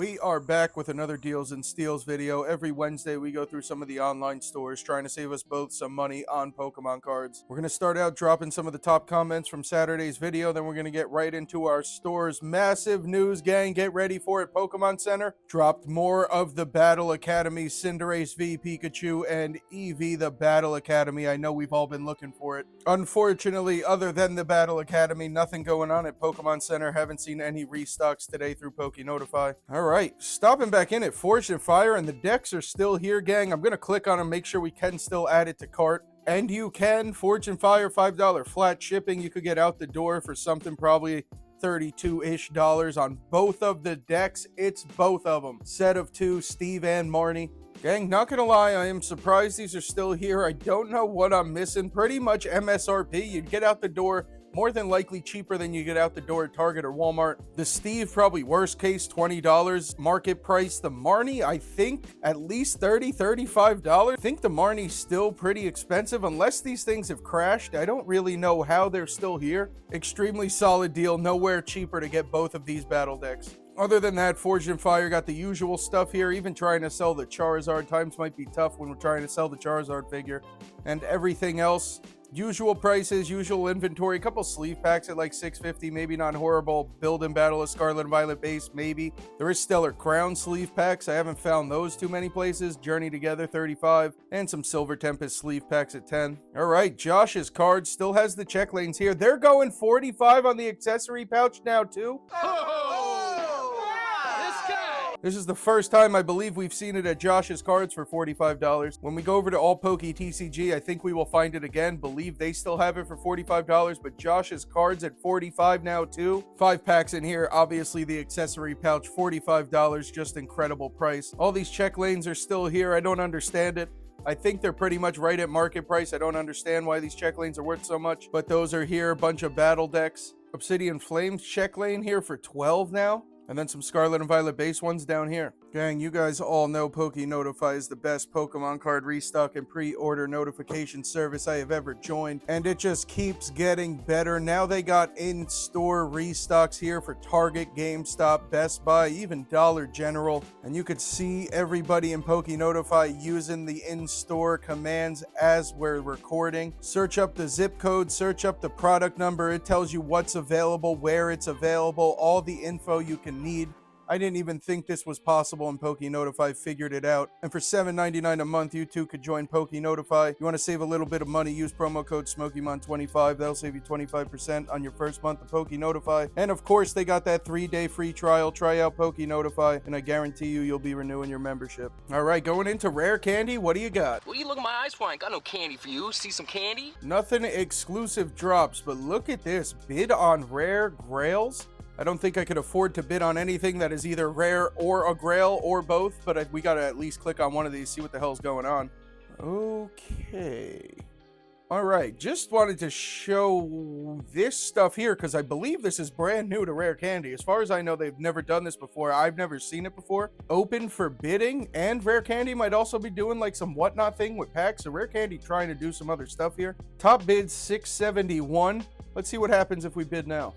We are back with another Deals and Steals video. Every Wednesday, we go through some of the online stores trying to save us both some money on Pokemon cards. We're going to start out dropping some of the top comments from Saturday's video. Then we're going to get right into our store's massive news, gang. Get ready for it. Pokemon Center dropped more of the Battle Academy, Cinderace V, Pikachu, and Eevee the Battle Academy. I know we've all been looking for it. Unfortunately, other than the Battle Academy, nothing going on at Pokemon Center. Haven't seen any restocks today through Poke Notify. All right, stopping back in at Forged and Fire, and the decks are still here, gang. I'm going to click on them, make sure we can still add it to cart. And you can. Forged and Fire, $5 flat shipping. You could get out the door for something probably $32-ish on both of the decks. It's both of them. Set of two, Steve and Marnie. Gang, not gonna lie, I am surprised these are still here. I don't know what I'm missing. Pretty much MSRP. You'd get out the door more than likely cheaper than you get out the door at Target or Walmart. The Steve, probably worst case, $20 market price. The Marnie, I think at least $30, $35. I think the Marnie's still pretty expensive unless these things have crashed. I don't really know how they're still here. Extremely solid deal. Nowhere cheaper to get both of these battle decks. Other than that, Forged and Fire got the usual stuff here. Even trying to sell the Charizard. Times might be tough when we're trying to sell the Charizard figure. And everything else, usual prices, usual inventory. A couple sleeve packs at like $6.50, maybe not horrible. Build and Battle of Scarlet and Violet base, maybe. There is Stellar Crown sleeve packs. I haven't found those too many places. Journey Together, $35. And some Silver Tempest sleeve packs at $10. All right, Josh's card still has the check lanes here. They're going $45 on the accessory pouch now, too. This is the first time I believe we've seen it at Josh's Cards for $45. When we go over to all Pokey TCG, I think we will find it again. Believe they still have it for $45, but Josh's Cards at $45 now too. 5 packs in here. Obviously the accessory pouch, $45, just incredible price. All these check lanes are still here. I don't understand it. I think they're pretty much right at market price. I don't understand why these check lanes are worth so much, but those are here. A bunch of battle decks. Obsidian Flames check lane here for $12 now. And then some Scarlet and Violet base ones down here. Gang, you guys all know Poke Notify is the best Pokemon card restock and pre-order notification service I have ever joined. And it just keeps getting better. Now they got in-store restocks here for Target, GameStop, Best Buy, even Dollar General. And you could see everybody in Poke Notify using the in-store commands as we're recording. Search up the zip code, search up the product number. It tells you what's available, where it's available, all the info you can need. I didn't even think this was possible, and Poke Notify figured it out. And for $7.99 a month, you too could join Poke Notify. You want to save a little bit of money, use promo code SmokeyMon25. That'll save you 25% on your first month of Poke Notify. And of course, they got that 3-day free trial. Try out Poke Notify, and I guarantee you'll be renewing your membership. All right, going into Rare Candy, what do you got? What are you looking my eyes for? I ain't got no candy for you. See some candy? Nothing exclusive drops, but look at this. Bid on Rare Grails. I don't think I could afford to bid on anything that is either rare or a grail or both, but we gotta at least click on one of these, see what the hell's going on. Okay. All right, just wanted to show this stuff here because I believe this is brand new to Rare Candy. As far as I know, they've never done this before. I've never seen it before. Open for bidding, and Rare Candy might also be doing like some whatnot thing with packs. So Rare Candy trying to do some other stuff here. Top bid $671. Let's see what happens if we bid now.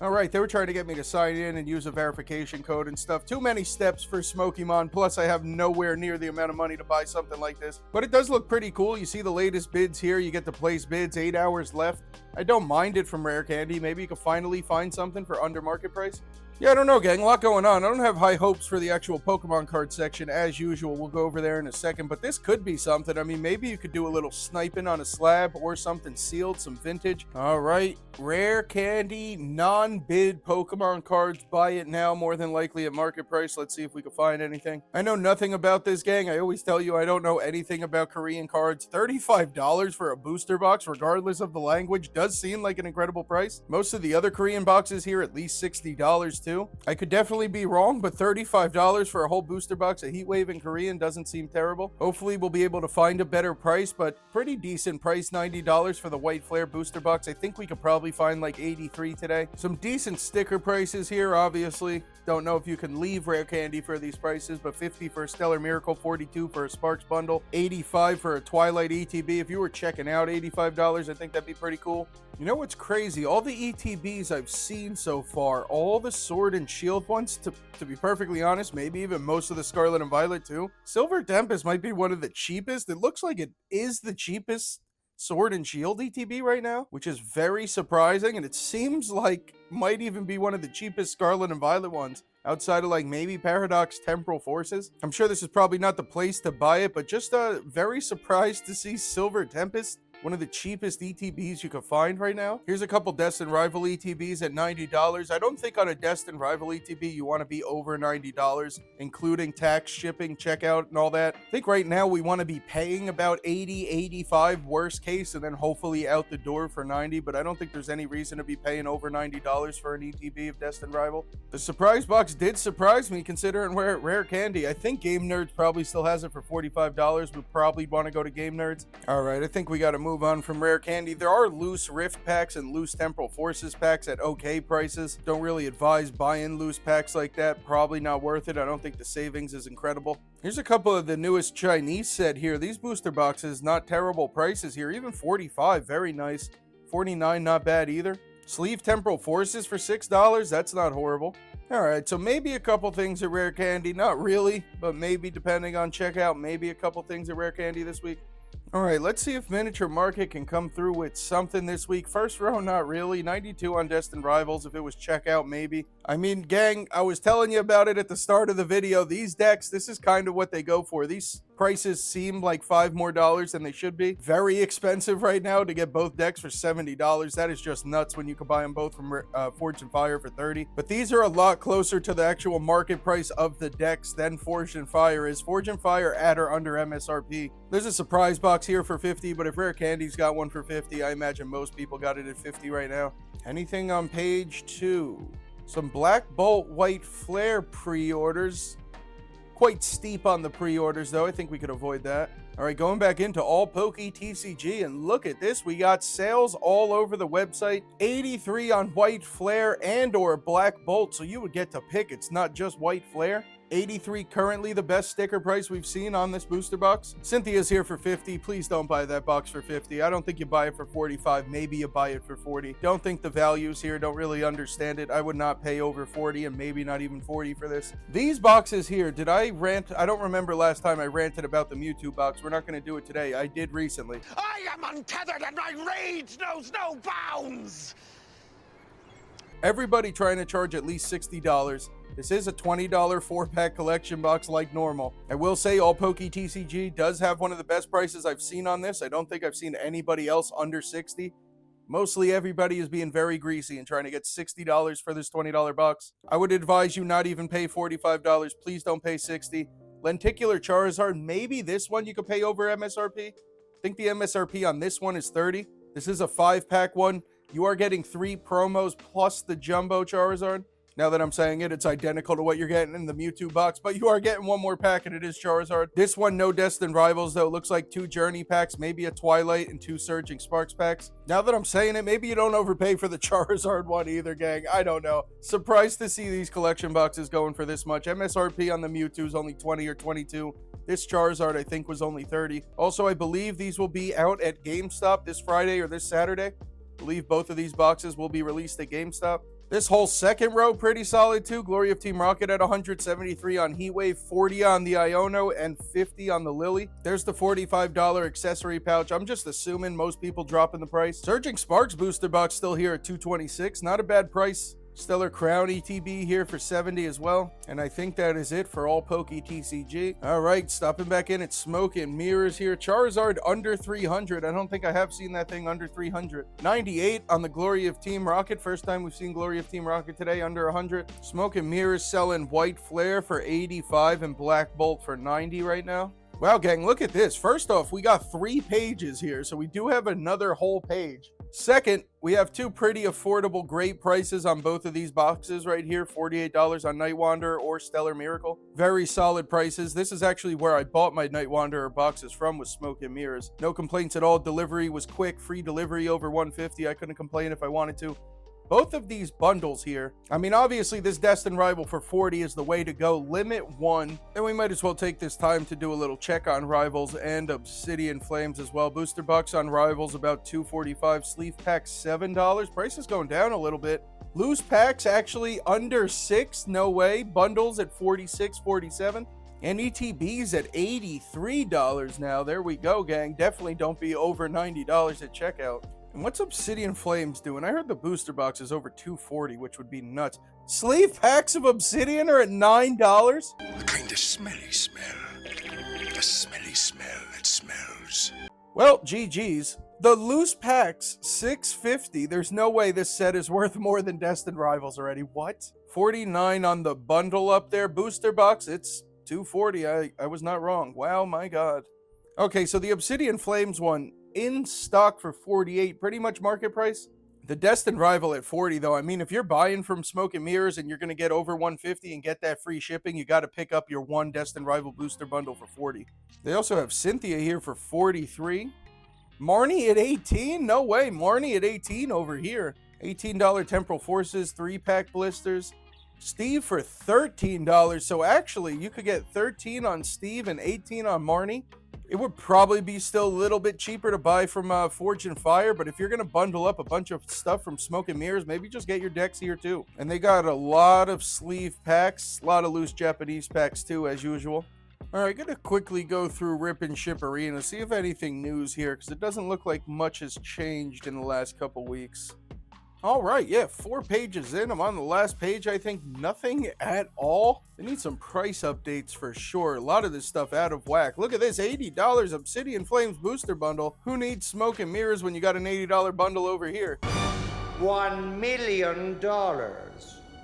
All right, they were trying to get me to sign in and use a verification code and stuff. Too many steps for Smokemon, plus I have nowhere near the amount of money to buy something like this. But it does look pretty cool. You see the latest bids here. You get to place bids, 8 hours left. I don't mind it from Rare Candy. Maybe you can finally find something for under market price. Yeah, I don't know, gang. A lot going on. I don't have high hopes for the actual Pokemon card section. As usual, we'll go over there in a second. But this could be something. I mean, maybe you could do a little sniping on a slab or something sealed, some vintage. All right. Rare Candy, non-bid Pokemon cards. Buy it now, more than likely at market price. Let's see if we can find anything. I know nothing about this, gang. I always tell you I don't know anything about Korean cards. $35 for a booster box, regardless of the language, does seem like an incredible price. Most of the other Korean boxes here, at least $60 too. I could definitely be wrong, but $35 for a whole booster box of Heatwave in Korean doesn't seem terrible. Hopefully we'll be able to find a better price, but pretty decent price, $90 for the White Flare booster box. I think we could probably find like $83 today. Some decent sticker prices here, obviously. Don't know if you can leave Rare Candy for these prices, but $50 for a Stellar Miracle, $42 for a Sparks bundle, $85 for a Twilight ETB. If you were checking out $85, I think that'd be pretty cool. You know what's crazy? All the ETBs I've seen so far, all the Sword and Shield ones, to be perfectly honest. Maybe even most of the Scarlet and Violet too. Silver Tempest might be one of the cheapest. It looks like it is the cheapest Sword and Shield ETB right now, which is very surprising, and it seems like might even be one of the cheapest Scarlet and Violet ones, outside of like maybe Paradox Temporal Forces. I'm sure this is probably not the place to buy it, but just very surprised to see Silver Tempest, one of the cheapest ETBs you can find right now. Here's a couple Destined Rival ETBs at $90. I don't think on a Destined Rival ETB you want to be over $90, including tax, shipping, checkout, and all that. I think right now we want to be paying about $80, $85 worst case, and then hopefully out the door for $90, but I don't think there's any reason to be paying over $90 for an ETB of Destined Rival. The surprise box did surprise me considering we're at Rare Candy. I think Game Nerds probably still has it for $45. We probably want to go to Game Nerds. All right, I think we got to move on from Rare Candy. There are loose Rift packs and loose Temporal Forces packs at okay prices. Don't really advise buying loose packs like that. Probably not worth it. I don't think the savings is incredible. Here's a couple of the newest Chinese set here. These booster boxes, not terrible prices here. Even $45, very nice. $49, not bad either. Sleeve Temporal Forces for $6. That's not horrible. All right, so maybe a couple things at Rare Candy. Not really, but maybe depending on checkout, maybe a couple things at Rare Candy this week. All right, let's see if Miniature Market can come through with something this week. First row, not really. 92 on Destined Rivals. If it was checkout, maybe. I mean, gang, I was telling you about it at the start of the video. These decks, this is kind of what they go for. These prices seem like $5 more than they should be. Very expensive right now to get both decks for $70. That is just nuts when you can buy them both from Forged and Fire for $30. But these are a lot closer to the actual market price of the decks than Forged and Fire is. Forged and Fire at or under MSRP. There's a surprise box here for $50, but if Rare Candy's got one for $50, I imagine most people got it at $50 right now. Anything on page 2? Some Black Bolt White Flare pre-orders. Quite steep on the pre-orders, though. I think we could avoid that. All right, going back into all Pokey TCG, and look at this. We got sales all over the website. 83 on White Flare and or Black Bolt, so you would get to pick. It's not just White Flare. 83 currently the best sticker price we've seen on this booster box. Cynthia's here for 50. Please don't buy that box for 50. I don't think you buy it for 45. Maybe you buy it for 40. Don't think the values here. Don't really understand it. I would not pay over 40 and maybe not even 40 for this. These boxes here, did I rant? I don't remember last time I ranted about the Mewtwo box. We're not going to do it today. I did recently. I am untethered and my rage knows no bounds. Everybody trying to charge at least $60. This is a $20 4-pack collection box like normal. I will say all Pokey TCG does have one of the best prices I've seen on this. I don't think I've seen anybody else under 60. Mostly everybody is being very greasy and trying to get $60 for this $20 box. I would advise you not even pay $45. Please don't pay $60. Lenticular Charizard, maybe this one you could pay over MSRP. I think the MSRP on this one is $30. This is a 5-pack one. You are getting 3 promos plus the Jumbo Charizard. Now that I'm saying it, it's identical to what you're getting in the Mewtwo box, but you are getting one more pack, and it is Charizard. This one, no Destined Rivals, though. It looks like 2 Journey packs, maybe a Twilight, and 2 Surging Sparks packs. Now that I'm saying it, maybe you don't overpay for the Charizard one either, gang. I don't know. Surprised to see these collection boxes going for this much. MSRP on the Mewtwo is only 20 or 22. This Charizard, I think, was only 30. Also, I believe these will be out at GameStop this Friday or this Saturday. I believe both of these boxes will be released at GameStop. This whole second row, pretty solid too. Glory of Team Rocket at 173 on Heatwave, 40 on the Iono, and 50 on the Lily. There's the $45 accessory pouch. I'm just assuming most people dropping the price. Surging Sparks booster box still here at 226. Not a bad price. Stellar Crown ETB here for 70 as well. And I think that is it for all Pokey TCG. All right, stopping back in at Smoke and Mirrors here. Charizard under 300. I don't think I have seen that thing under 300. 98 on the Glory of Team Rocket. First time we've seen Glory of Team Rocket today, under 100. Smoke and Mirrors selling White Flare for 85 and Black Bolt for 90 right now. Wow, gang, look at this. First off, we got 3 pages here, so we do have another whole page. Second, we have 2 pretty affordable, great prices on both of these boxes right here. $48 on Night Wanderer or Stellar Miracle. Very solid prices. This is actually where I bought my Night Wanderer boxes from, was Smoke and Mirrors. No complaints at all. Delivery was quick. Free delivery over $150. I couldn't complain if I wanted to. Both of these bundles here, I mean, obviously this Destined Rival for 40 is the way to go. Limit 1. And we might as well take this time to do a little check on Rivals and Obsidian Flames as well. Booster box on Rivals about $245. Sleeve pack $7. Price is going down a little bit. Loose packs actually under 6, no way. Bundles at 46, 47. And ETBs at $83 now. There we go, gang. Definitely don't be over $90 at checkout. And what's Obsidian Flames doing? I heard the booster box is over $240, which would be nuts. Sleeve packs of Obsidian are at $9? A kind of smelly smell. A smelly smell that smells. Well, GG's. The loose packs, $650. There's no way this set is worth more than Destined Rivals already. What? $49 on the bundle up there. Booster box, it's $240. I was not wrong. Wow, my God. Okay, so the Obsidian Flames one in stock for $48, pretty much market price. The Destined Rival at $40, though. I mean, if you're buying from Smoke and Mirrors and you're going to get over $150 and get that free shipping, you got to pick up your one Destined Rival booster bundle for $40. They also have Cynthia here for $43. Marnie at $18? No way. Marnie at $18 over here. $18 Temporal Forces, 3-pack blisters. Steve for $13. So actually, you could get 13 on Steve and 18 on Marnie. It would probably be still a little bit cheaper to buy from Forge and Fire, but if you're going to bundle up a bunch of stuff from Smoke and Mirrors, maybe just get your decks here too. And they got a lot of sleeve packs, a lot of loose Japanese packs too, as usual. All right, gonna quickly go through Rip and Ship Arena, see if anything news here, because it doesn't look like much has changed in the last couple weeks. All right, yeah, 4 pages in. I'm on the last page. I think nothing at all. They need some price updates for sure. A lot of this stuff out of whack. Look at this, $80 Obsidian Flames booster bundle. Who needs Smoke and Mirrors when you got an $80 bundle over here? $1 million.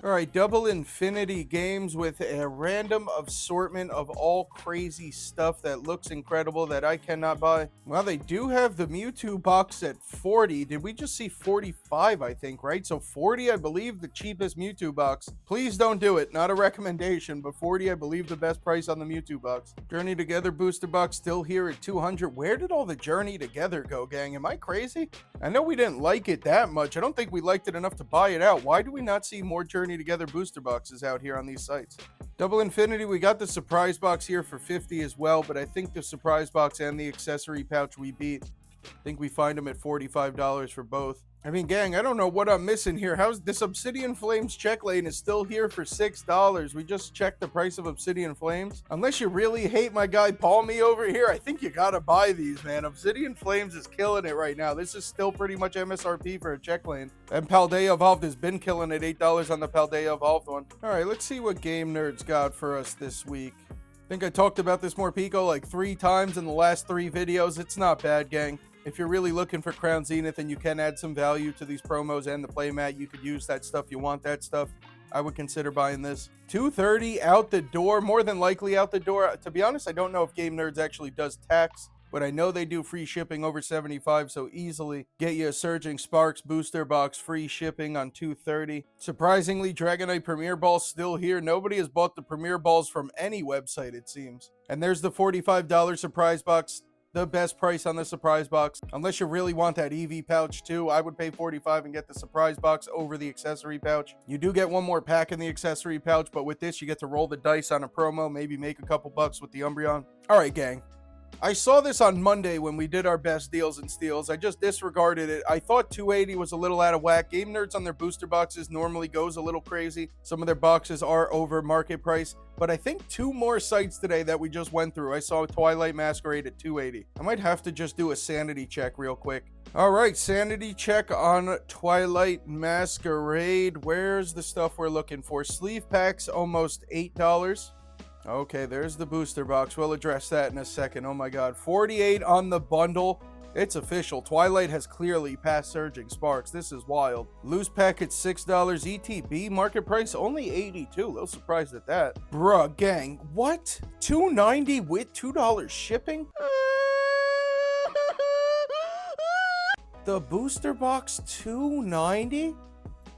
All right, Double Infinity games with a random assortment of all crazy stuff that looks incredible that I cannot buy. Well, they do have the Mewtwo box at 40. Did we just see 45, I think, right? So 40, I believe, the cheapest Mewtwo box. Please don't do it. Not a recommendation, but 40, I believe, the best price on the Mewtwo box. Journey Together booster box still here at 200. Where did all the Journey Together go, gang? Am I crazy? I know we didn't like it that much. I don't think we liked it enough to buy it out. Why do we not see more Journey Together booster boxes out here on these sites? Double Infinity, we got the surprise box here for 50 as well, but I think the surprise box and the accessory pouch we beat. I think we find them at $45 for both. I mean, gang, I don't know what I'm missing here. How's this Obsidian Flames check lane is still here for $6? We just checked the price of Obsidian Flames. Unless you really hate my guy Palmy over here, I think you gotta buy these, man. Obsidian Flames is killing it right now. This is still pretty much MSRP for a check lane. And Paldea Evolved has been killing it, $8 on the Paldea Evolved one. All right, let's see what Game Nerds got for us this week. I think I talked about this Morpeko like 3 times in the last 3 videos. It's not bad, gang. If you're really looking for Crown Zenith and you can add some value to these promos and the playmat, you could use that stuff. You want that stuff, I would consider buying this. $230 out the door, more than likely out the door. To be honest, I don't know if Game Nerds actually does tax, but I know they do free shipping over $75, so easily get you a Surging Sparks booster box, free shipping on $230. Surprisingly, Dragonite Premier Ball's still here. Nobody has bought the Premier Balls from any website, it seems. And there's the $45 surprise box. The best price on the surprise box. Unless you really want that EV pouch too, I would pay $45 and get the surprise box over the accessory pouch. You do get one more pack in the accessory pouch, but with this, you get to roll the dice on a promo, maybe make a couple bucks with the Umbreon. All right, gang. I saw this on Monday when we did our best deals and steals. I just disregarded it. I thought 280 was a little out of whack. Game Nerds on their booster boxes normally goes a little crazy. Some of their boxes are over market price. But I think 2 more sites today that we just went through. I saw Twilight Masquerade at 280. I might have to just do a sanity check real quick. All right, sanity check on Twilight Masquerade. Where's the stuff we're looking for? Sleeve packs, almost $8. Okay, there's the booster box. We'll address that in a second. Oh my God, 48 on the bundle. It's official. Twilight has clearly passed Surging Sparks. This is wild. Loose pack at $6. ETB market price only 82. A little surprised at that. Bruh, gang, what? $290 with $2 shipping? The booster box $290?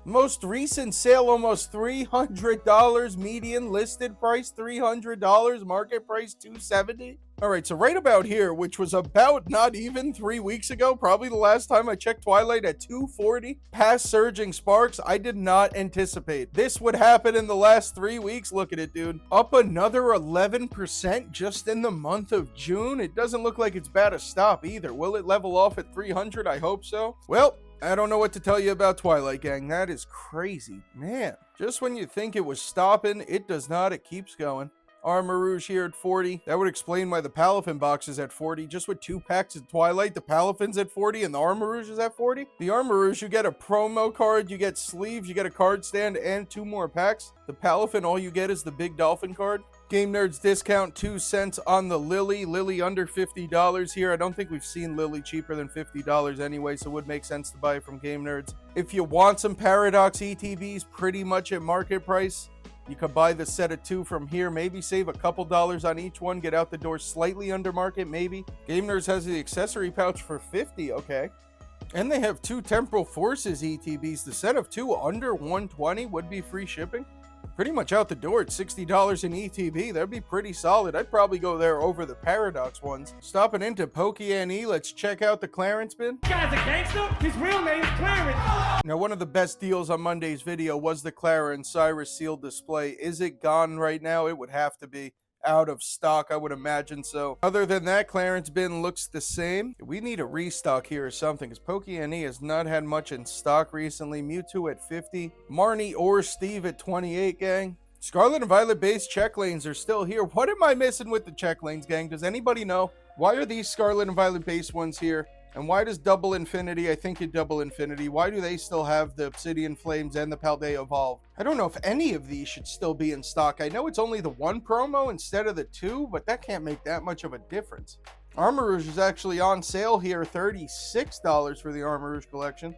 Most recent sale, almost $300. Median listed price $300. Market price $270. All right, so right about here, which was about not even 3 weeks ago, probably the last time I checked Twilight at $240, past Surging Sparks, I did not anticipate this would happen in the last 3 weeks. Look at it, dude. Up another 11% just in the month of June. It doesn't look like it's about to stop either. Will it level off at 300? I hope so. Well, I don't know what to tell you about Twilight, gang. That is crazy. Man, just when you think it was stopping, it does not. It keeps going. Armor Rouge here at 40. That would explain why the Palafin box is at 40. Just with 2 packs of Twilight, the Palafin's at 40 and the Armor Rouge is at 40. The Armor Rouge, you get a promo card, you get sleeves, you get a card stand, and 2 more packs. The Palafin, all you get is the Big Dolphin card. Game Nerds discount 2 cents on the Lily. Lily under $50 here. I don't think we've seen Lily cheaper than $50 anyway, so it would make sense to buy it from Game Nerds. If you want some Paradox ETBs pretty much at market price, you could buy the set of 2 from here, maybe save a couple dollars on each one, get out the door slightly under market, maybe. Game Nerds has the accessory pouch for $50, okay. And they have 2 Temporal Forces ETBs. The set of 2 under $120 would be free shipping. Pretty much out the door at $60 in ETB. That'd be pretty solid. I'd probably go there over the Paradox ones. Stopping into Pokey and E, let's check out the clearance bin. Guy's a gangster. His real name's Clarence. Now, one of the best deals on Monday's video was the Clara and Cyrus sealed display. Is it gone right now? It would have to be. Out of stock, I would imagine so. Other than that, clearance bin looks the same. We need a restock here or something, because Pokey and E has not had much in stock recently. Mewtwo at 50, Marnie or Steve at 28, gang. Scarlet and Violet base check lanes are still here. What am I missing with the check lanes, gang? Does anybody know? Why are these Scarlet and Violet base ones here? And why does Double Infinity, I think it Double Infinity, why do they still have the Obsidian Flames and the Paldea Evolve? I don't know if any of these should still be in stock. I know it's only the 1 promo instead of the 2, but that can't make that much of a difference. Armor Rouge is actually on sale here, $36 for the Armor Rouge collection.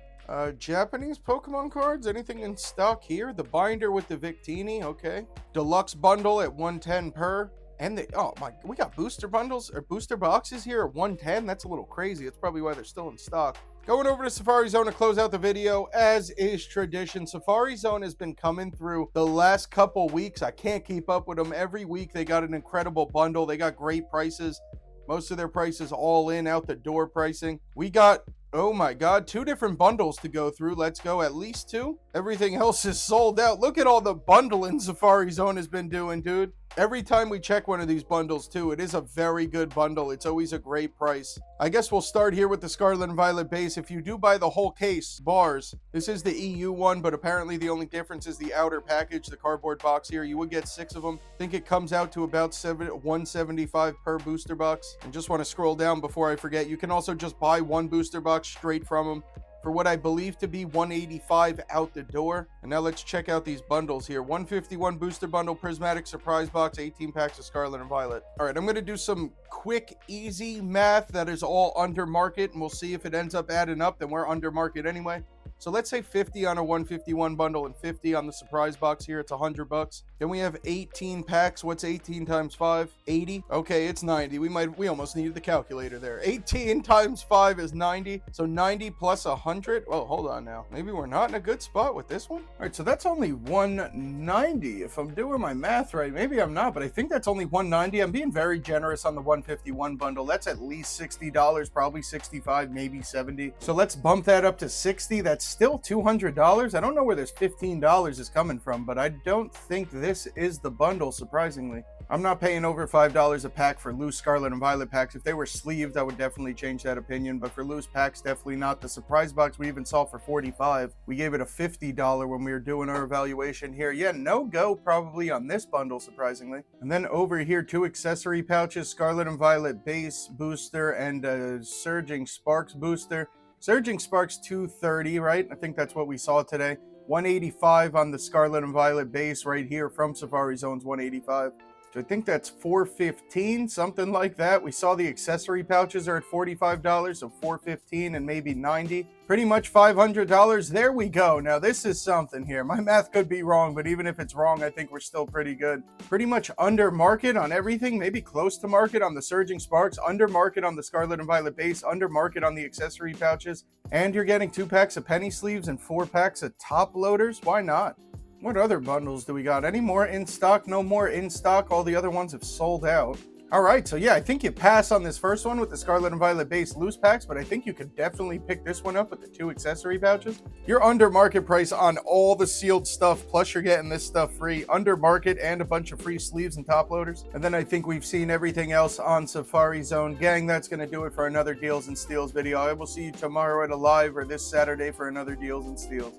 Japanese Pokemon cards, anything in stock here? The binder with the Victini, okay. Deluxe bundle at $110 per. And they, oh my, we got booster bundles or booster boxes here at $110. That's a little crazy. That's probably why they're still in stock. Going over to Safari Zone to close out the video, as is tradition. Safari Zone has been coming through the last couple weeks. I can't keep up with them. Every week they got an incredible bundle. They got great prices. Most of their prices all in, out the door pricing. We got, oh my God, 2 different bundles to go through. Let's go, at least 2. Everything else is sold out. Look at all the bundling Safari Zone has been doing, dude. Every time we check one of these bundles too, it is a very good bundle. It's always a great price. I guess we'll start here with the Scarlet and Violet base. If you do buy the whole case, bars, this is the EU one, but apparently the only difference is the outer package, the cardboard box here. You would get 6 of them. I think it comes out to about $175 per booster box. And just want to scroll down before I forget, you can also just buy 1 booster box straight from them for what I believe to be $185 out the door. And now let's check out these bundles here. 151 booster bundle, Prismatic surprise box, 18 packs of Scarlet and Violet. All right, I'm going to do some quick, easy math that is all under market, and we'll see if it ends up adding up. Then we're under market anyway. So let's say 50 on a 151 bundle and 50 on the surprise box here. It's $100. Then we have 18 packs. What's 18 times 5? 80. Okay, it's 90. We almost needed the calculator there. 18 times 5 is 90. So 90 plus 100. Oh, hold on now. Maybe we're not in a good spot with this one. All right, so that's only 190 if I'm doing my math right. Maybe I'm not, but I think that's only 190. I'm being very generous on the 151 bundle. That's at least $60, probably 65, maybe 70. So let's bump that up to 60. That's still $200. I don't know where this $15 is coming from, but I don't think this is the bundle, surprisingly. I'm not paying over $5 a pack for loose Scarlet and Violet packs. If they were sleeved, I would definitely change that opinion, but for loose packs, definitely not. The surprise box we even saw for $45. We gave it a $50 when we were doing our evaluation here. Yeah, no go probably on this bundle, surprisingly. And then over here, 2 accessory pouches, Scarlet and Violet base booster and a Surging Sparks booster. Surging Sparks $230, right? I think that's what we saw today. $185 on the Scarlet and Violet base right here from Safari Zone's $185. So I think that's $415, something like that. We saw the accessory pouches are at $45, so $415 and maybe $90. Pretty much $500. There we go. Now this is something here. My math could be wrong, but even if it's wrong, I think we're still pretty good. Pretty much under market on everything, maybe close to market on the Surging Sparks, under market on the Scarlet and Violet base, under market on the accessory pouches, and you're getting 2 packs of penny sleeves and 4 packs of top loaders. Why not? What other bundles do we got? Any more in stock? No more in stock. All the other ones have sold out. All right, so yeah, I think you pass on this first one with the Scarlet and Violet base loose packs, but I think you could definitely pick this one up with the 2 accessory pouches. You're under market price on all the sealed stuff, plus you're getting this stuff free, under market, and a bunch of free sleeves and top loaders. And then I think we've seen everything else on Safari Zone. Gang, that's going to do it for another Deals and Steals video. I will see you tomorrow at a live or this Saturday for another Deals and Steals.